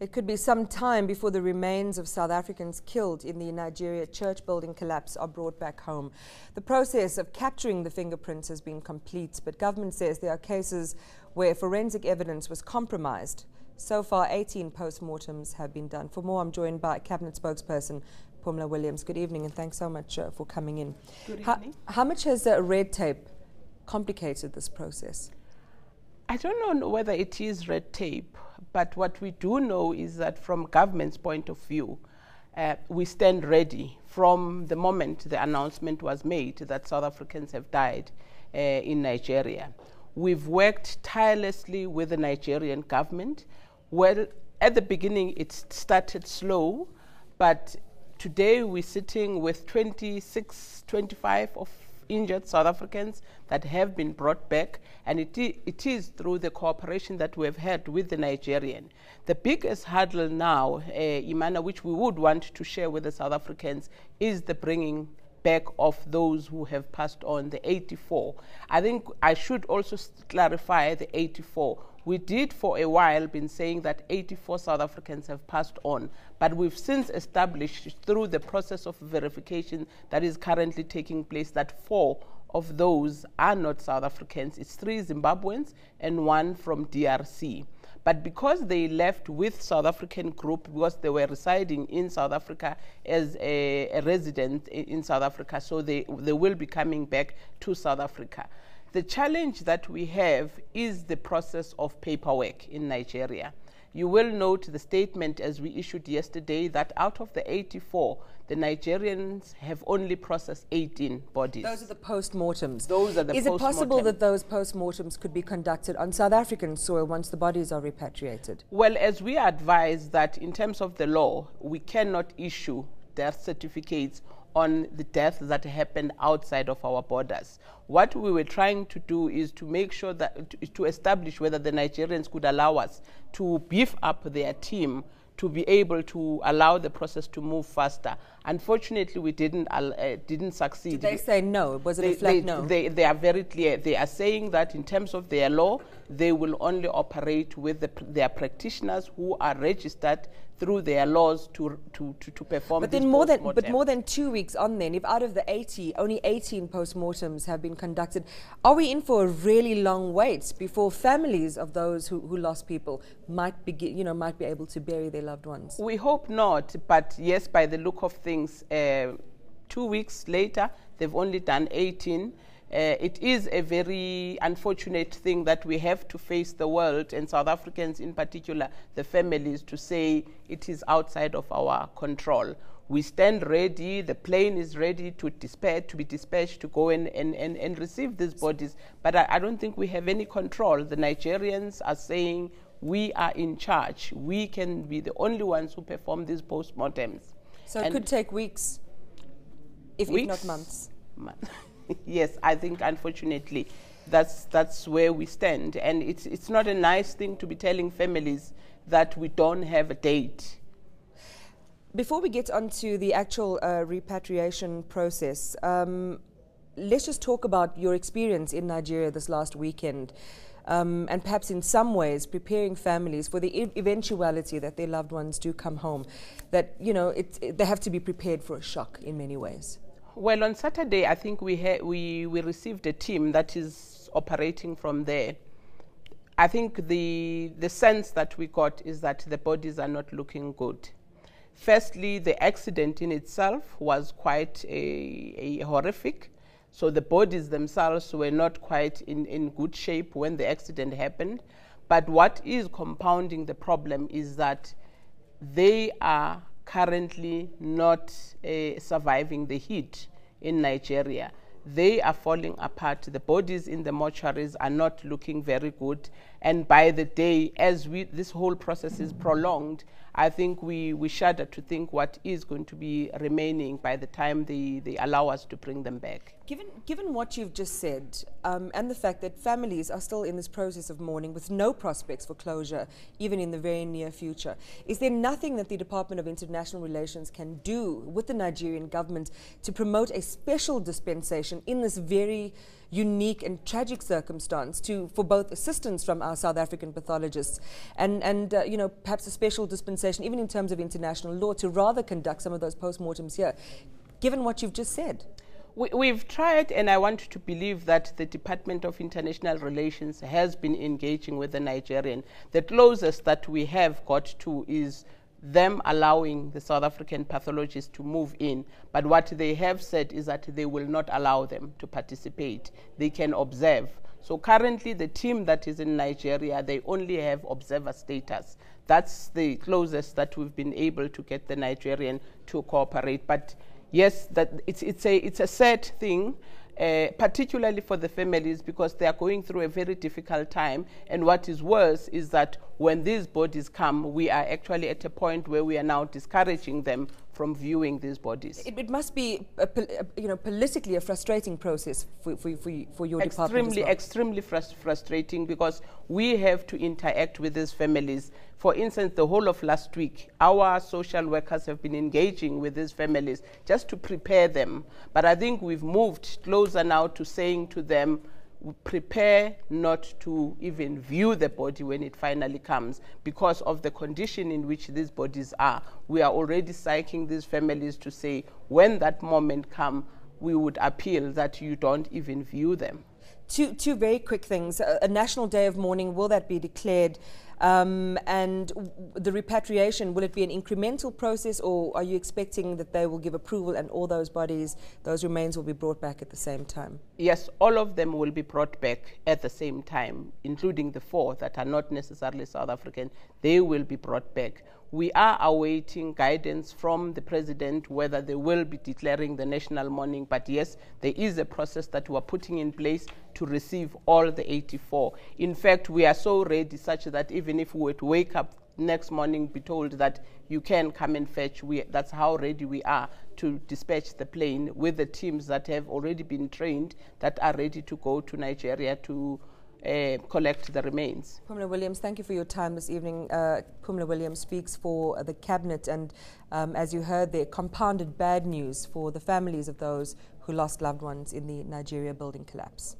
It could be some time before the remains of South Africans killed in the Nigeria church building collapse are brought back home. The process of capturing the fingerprints has been complete, but government says there are cases where forensic evidence was compromised. So far, 18 post-mortems have been done. For more, I'm joined by Cabinet spokesperson Phumla Williams. Good evening, and thanks so much for coming in. Good evening. How much has red tape complicated this process? I don't know whether it is red tape, but what we do know is that from government's point of view, we stand ready from the moment the announcement was made that South Africans have died in Nigeria. We've worked tirelessly with the Nigerian government. Well, at the beginning it started slow, but today we're sitting with 25 of injured South Africans that have been brought back, and it is through the cooperation that we have had with the Nigerian. The biggest hurdle now, Imana, which we would want to share with the South Africans, is the bringing back of those who have passed on, the 84. I think I should also clarify the 84. We did for a while been saying that 84 South Africans have passed on, but we've since established through the process of verification that is currently taking place that 4 of those are not South Africans. It's 3 Zimbabweans and 1 from DRC. But because they left with South African group, because they were residing in South Africa as a resident in South Africa, so they will be coming back to South Africa. The challenge that we have is the process of paperwork in Nigeria. You will note the statement as we issued yesterday that out of the 84, the Nigerians have only processed 18 bodies. Those are the post-mortems. Those are the Is it possible that those post-mortems could be conducted on South African soil once the bodies are repatriated? Well, as we advise that in terms of the law, we cannot issue death certificates on the deaths that happened outside of our borders. What we were trying to do is to make sure that, to establish whether the Nigerians could allow us to beef up their team to be able to allow the process to move faster. Unfortunately, we didn't succeed. Did they say no? Was it a flat no? They are very clear. They are saying that in terms of their law, they will only operate with their practitioners who are registered through their laws to perform. But then more than 2 weeks on, then, if out of the 80, only 18 postmortems have been conducted, are we in for a really long wait before families of those who lost people might be able to bury their loved ones? We hope not, but yes, by the look of things, 2 weeks later, they've only done 18. It is a very unfortunate thing that we have to face the world, and South Africans in particular, the families, to say it is outside of our control. We stand ready, the plane is ready to be dispatched to go and receive these bodies, but I don't think we have any control. The Nigerians are saying we are in charge. We can be the only ones who perform these postmortems. So it could take weeks, if not months. Yes, I think unfortunately that's where we stand, and it's not a nice thing to be telling families that we don't have a date. Before we get onto the actual repatriation process, let's just talk about your experience in Nigeria this last weekend, and perhaps in some ways preparing families for the eventuality that their loved ones do come home, that they have to be prepared for a shock in many ways. Well, on Saturday, I think we received a team that is operating from there. I think the sense that we got is that the bodies are not looking good. Firstly, the accident in itself was quite a horrific. So the bodies themselves were not quite in good shape when the accident happened. But what is compounding the problem is that they are currently not surviving the heat in Nigeria. They are falling apart. The bodies in the mortuaries are not looking very good. And by the day, as this whole process is prolonged, I think we shudder to think what is going to be remaining by the time they allow us to bring them back. Given what you've just said, and the fact that families are still in this process of mourning with no prospects for closure, even in the very near future, is there nothing that the Department of International Relations can do with the Nigerian government to promote a special dispensation in this very unique and tragic circumstance for both assistance from our South African pathologists and you know, perhaps a special dispensation, even in terms of international law, to rather conduct some of those postmortems here, given what you've just said? We've tried, and I want to believe that the Department of International Relations has been engaging with the Nigerian. The closest that we have got to is them allowing the South African pathologists to move in. But what they have said is that they will not allow them to participate. They can observe. So currently the team that is in Nigeria, they only have observer status. That's the closest that we've been able to get the Nigerian to cooperate. But yes, that it's a sad thing, particularly for the families, because they are going through a very difficult time. And what is worse is that when these bodies come, we are actually at a point where we are now discouraging them from viewing these bodies. It must be, you know, politically a frustrating process for your department as well. Extremely frustrating, because we have to interact with these families. For instance, the whole of last week, our social workers have been engaging with these families just to prepare them. But I think we've moved closer now to saying to them, prepare not to even view the body when it finally comes, because of the condition in which these bodies are. We are already psyching these families to say, when that moment comes, we would appeal that you don't even view them. Two very quick things. A national day of mourning, will that be declared? And the repatriation, will it be an incremental process, or are you expecting that they will give approval and all those bodies, those remains, will be brought back at the same time? Yes, all of them will be brought back at the same time, including the 4 that are not necessarily South African. They will be brought back. We are awaiting guidance from the president whether they will be declaring the national mourning. But yes, there is a process that we are putting in place to receive all the 84. In fact, we are so ready such that even if we were to wake up next morning, be told that you can come and fetch, that's how ready we are to dispatch the plane with the teams that have already been trained, that are ready to go to Nigeria to collect the remains. Phumla Williams, thank you for your time this evening. Phumla Williams speaks for the Cabinet, and as you heard there, compounded bad news for the families of those who lost loved ones in the Nigeria building collapse.